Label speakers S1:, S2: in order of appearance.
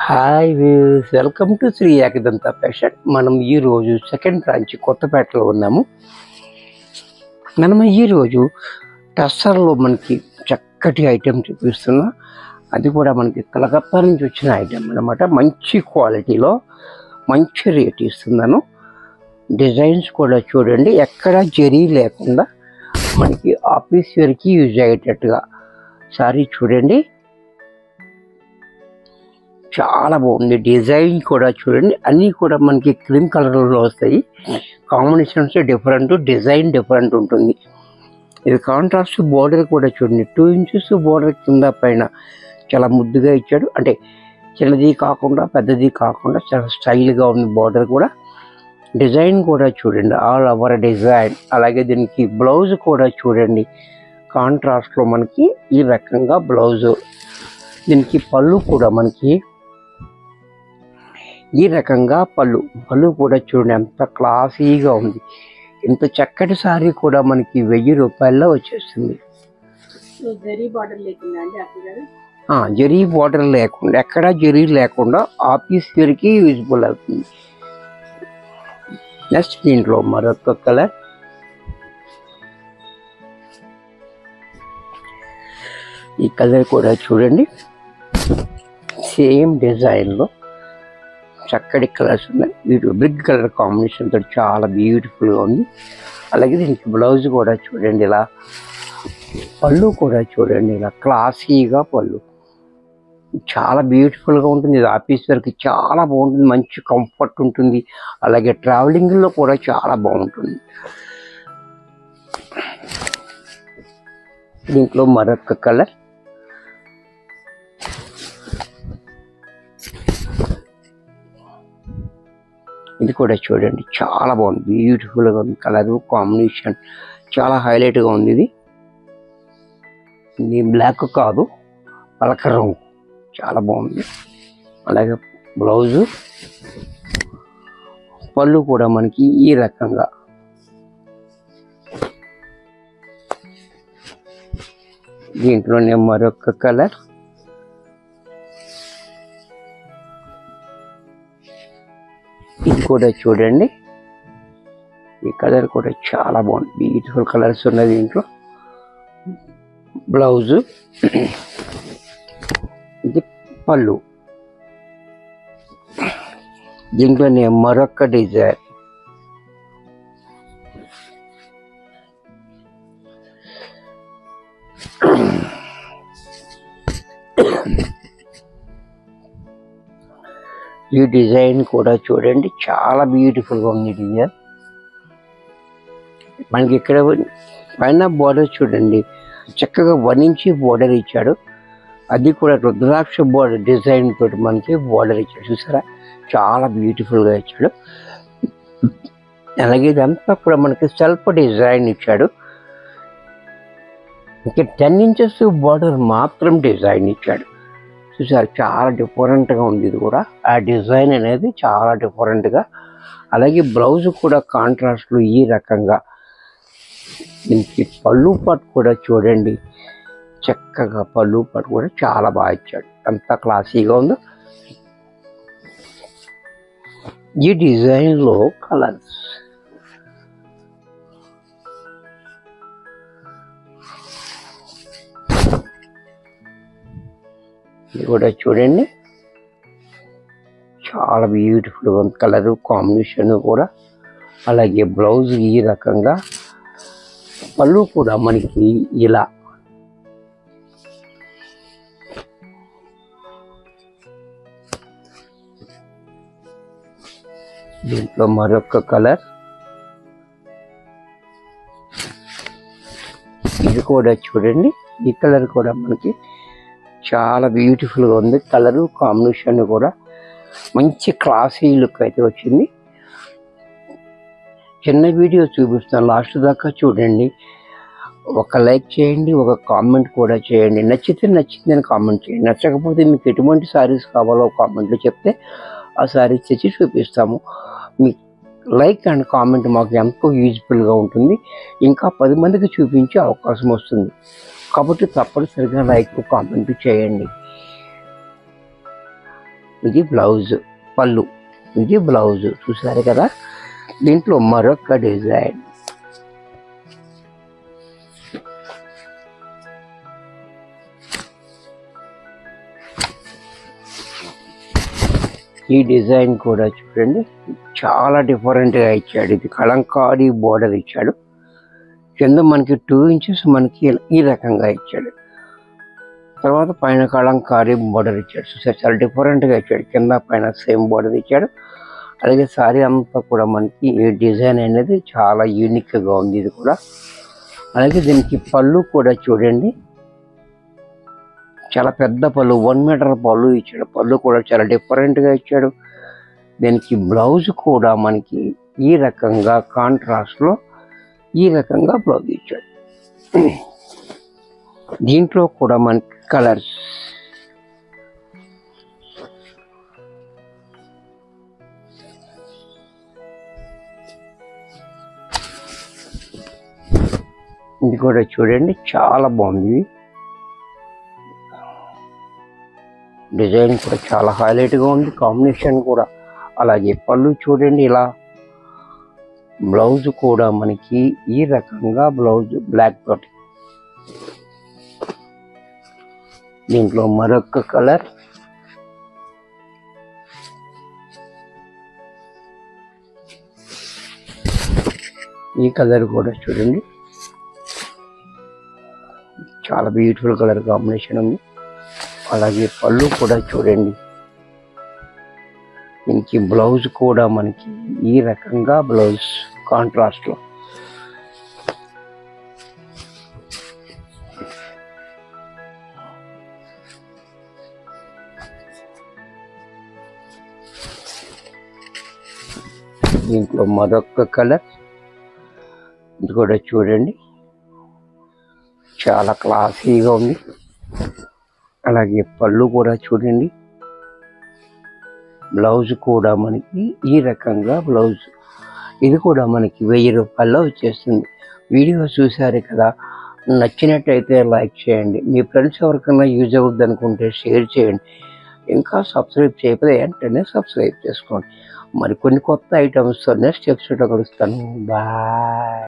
S1: Hi views, welcome to Sri Ekadanta fashion. మనం ఈరోజు second branch కొత్తపేటలో ఉన్నాము. మనం ఈరోజు టస్సర్లో మనకి చక్కటి ఐటెం చూపిస్తున్నా. అది కూడా మనకి కలకత్తా నుంచి వచ్చిన ఐటెం అన్నమాట. మంచి క్వాలిటీలో మంచి రేట్ ఇస్తున్నాను. డిజైన్స్ కూడా చూడండి, ఎక్కడ జరీ లేకుండా మనకి ఆఫీస్ వేర్కి యూజ్ అయ్యేటట్టుగా సారీ చూడండి, చాలా బాగుంది. డిజైన్ కూడా చూడండి, అన్నీ కూడా మనకి క్రీమ్ కలర్లో వస్తాయి. కాంబినేషన్స్ డిఫరెంట్, డిజైన్ డిఫరెంట్ ఉంటుంది. ఇది కాంట్రాస్ట్ బోర్డర్ కూడా చూడండి, 2 ఇంచెస్ బోర్డర్ కింద పైన చాలా ముద్దుగా ఇచ్చాడు. అంటే చిన్నది కాకుండా పెద్దది కాకుండా చాలా స్టైల్గా ఉంది. బోర్డర్ కూడా, డిజైన్ కూడా చూడండి, ఆల్ ఓవర్ డిజైన్. అలాగే దీనికి బ్లౌజ్ కూడా చూడండి, కాంట్రాస్ట్లో మనకి ఈ రకంగా బ్లౌజు. దీనికి పళ్ళు కూడా మనకి ఈ రకంగా పళ్ళు కూడా చూడండి, ఎంత క్లాసీగా ఉంది. ఇంత చక్కటి సారీ కూడా మనకి 1000 రూపాయల్లో వచ్చేస్తుంది. జరీ బార్డర్ లేకుండా, ఎక్కడ జరీ లేకుండా ఆఫీస్ వేర్కి యూజ్ఫుల్ అవుతుంది. నెక్స్ట్ దీంట్లో మరొక కలర్, ఈ కలర్ కూడా చూడండి, సేమ్ డిజైన్లో చక్కటి కలర్స్ ఉన్నాయి. వీటి బ్రిక్ కలర్ కాంబినేషన్ తోటి చాలా బ్యూటిఫుల్గా ఉంది. అలాగే దీనికి బ్లౌజ్ కూడా చూడండి, ఇలా పళ్ళు కూడా చూడండి, ఇలా క్లాసీగా పళ్ళు చాలా బ్యూటిఫుల్గా ఉంటుంది. ఇది ఆఫీస్ వరకు చాలా బాగుంటుంది, మంచి కంఫర్ట్ ఉంటుంది. అలాగే ట్రావెలింగ్లో కూడా చాలా బాగుంటుంది. దీంట్లో మరొక కలర్, ఇది కూడా చూడండి, చాలా బాగుంది, బ్యూటిఫుల్గా ఉంది. కలరు కాంబినేషన్ చాలా హైలైట్గా ఉంది. ఇది బ్లాక్ కాదు, పలక రంగు, చాలా బాగుంది. అలాగే బ్లౌజు, పళ్ళు కూడా మనకి ఈ రకంగా. దీంట్లోనే మరొక కలర్, ఇది కూడా చూడండి, ఈ కలర్ కూడా చాలా బాగుంది, బ్యూటిఫుల్ కలర్స్ ఉన్నాయి దీంట్లో. బ్లౌజు, ఇది పళ్ళు. దీంట్లోనే మరొక డిజైన్, ఈ డిజైన్ కూడా చూడండి, చాలా బ్యూటిఫుల్గా ఉంది డిజైన్. మనకి ఇక్కడ పైన బోర్డర్ చూడండి, చక్కగా 1 ఇంచ్ బోర్డర్ ఇచ్చాడు. అది కూడా రుద్రాక్ష బోర్డర్ డిజైన్ తోటి మనకి బోర్డర్ ఇచ్చాడు. చూసారా, చాలా బ్యూటిఫుల్గా ఇచ్చాడు. అలాగే ఇదంతా కూడా మనకి సెల్ఫ్ డిజైన్ ఇచ్చాడు. ఇంకా 10 ఇంచెస్ బోర్డర్ మాత్రం డిజైన్ ఇచ్చాడు. చూసారు, చాలా డిఫరెంట్గా ఉంది. ఇది కూడా ఆ డిజైన్ అనేది చాలా డిఫరెంట్గా. అలాగే బ్లౌజ్ కూడా కాంట్రాస్ట్లో ఈ రకంగా. దీనికి పళ్ళు పాటు కూడా చూడండి, చక్కగా పళ్ళు పాటు కూడా చాలా బాగా ఇచ్చాడు, అంత క్లాసీగా ఉందో. ఈ డిజైన్లో కలర్స్, ఇది కూడా చూడండి, చాలా బ్యూటిఫుల్గా ఉంది. కలరు కాంబినేషన్ కూడా. అలాగే బ్లౌజ్ ఈ రకంగా, పళ్ళు కూడా మనకి ఇలా. దీంట్లో మరొక కలర్, ఇది కూడా చూడండి, ఈ కలర్ కూడా మనకి చాలా బ్యూటిఫుల్గా ఉంది. కలరు కాంబినేషన్ కూడా మంచి క్లాసీ లుక్ అయితే వచ్చింది. చిన్న వీడియో చూపిస్తాను, లాస్ట్ దాకా చూడండి. ఒక లైక్ చేయండి, ఒక కామెంట్ కూడా చేయండి. నచ్చితే నచ్చిందని కామెంట్ చేయండి, నచ్చకపోతే మీకు ఎటువంటి శారీస్ కావాలో కామెంట్లో చెప్తే ఆ శారీస్ తెచ్చి చూపిస్తాము. మీ లైక్ అండ్ కామెంట్ మాకు ఎంతో యూజ్ఫుల్గా ఉంటుంది, ఇంకా 10 మందికి చూపించే అవకాశం వస్తుంది. కాబట్టి తప్పనిసరిగా లైక్ కామెంట్ చేయండి. ఇది బ్లౌజ్, పళ్ళు, ఇది బ్లౌజ్. చూసారు కదా. దీంట్లో మరొక డిజైన్. ఈ డిజైన్ కూడా చూడండి చాలా డిఫరెంట్గా ఇచ్చాడు. ఇది కలంకారీ బోర్డర్ ఇచ్చాడు. కింద మనకి 2 ఇంచెస్ మనకి ఈ రకంగా ఇచ్చాడు. తర్వాత పైన కలంకారీ బోర్డర్ ఇచ్చాడు. చూసారు చాలా డిఫరెంట్గా ఇచ్చాడు. కింద పైన సేమ్ బోర్డర్ ఇచ్చాడు. అలాగే సారీ అంతా కూడా మనకి ఈ డిజైన్ అనేది చాలా యూనిక్గా ఉంది ఇది కూడా. అలాగే దీనికి పళ్ళు కూడా చూడండి చాలా పెద్ద పళ్ళు, 1 మీటర్ పళ్ళు ఇచ్చాడు. పళ్ళు కూడా చాలా డిఫరెంట్గా ఇచ్చాడు. దీనికి బ్లౌజ్ కూడా మనకి ఈ రకంగా కాంట్రాస్ట్లో ఈ రకంగా బ్లౌజ్ ఇచ్చాడు. దీంట్లో కూడా మనకి కలర్స్ ఇది కూడా చూడండి చాలా బాగుంది. డిజైన్ కూడా చాలా హైలైట్గా ఉంది. కాంబినేషన్ కూడా అలాగే. పళ్ళు చూడండి ఇలా. బ్లౌజ్ కూడా మనకి ఈ రకంగా బ్లౌజ్ బ్లాక్ తోటి. దీంట్లో మరొక కలర్. ఈ కలర్ కూడా చూడండి చాలా బ్యూటిఫుల్ కలర్ కాంబినేషన్ ఉంది. అలాగే పళ్ళు కూడా చూడండి. దీనికి బ్లౌజ్ కూడా మనకి ఈ రకంగా బ్లౌజ్ కాంట్రాస్ట్లో. దీంట్లో మరొక కలర్. ఇది కూడా చూడండి చాలా క్లాసీగా ఉంది. అలాగే పళ్ళు కూడా చూడండి. బ్లౌజ్ కూడా మనకి ఈ రకంగా బ్లౌజ్. ఇది కూడా మనకి 1000 రూపాయల్లో వచ్చేస్తుంది. వీడియో చూసారు కదా. నచ్చినట్టయితే లైక్ చేయండి. మీ ఫ్రెండ్స్ ఎవరికైనా యూజ్ అవుద్ది అనుకుంటే షేర్ చేయండి. ఇంకా సబ్స్క్రైబ్ చేయకపోతే వెంటనే సబ్స్క్రైబ్ చేసుకోండి. మరి కొన్ని కొత్త ఐటమ్స్తో నెక్స్ట్ ఎపిసోడ్లో కలుస్తాను. బాయ్.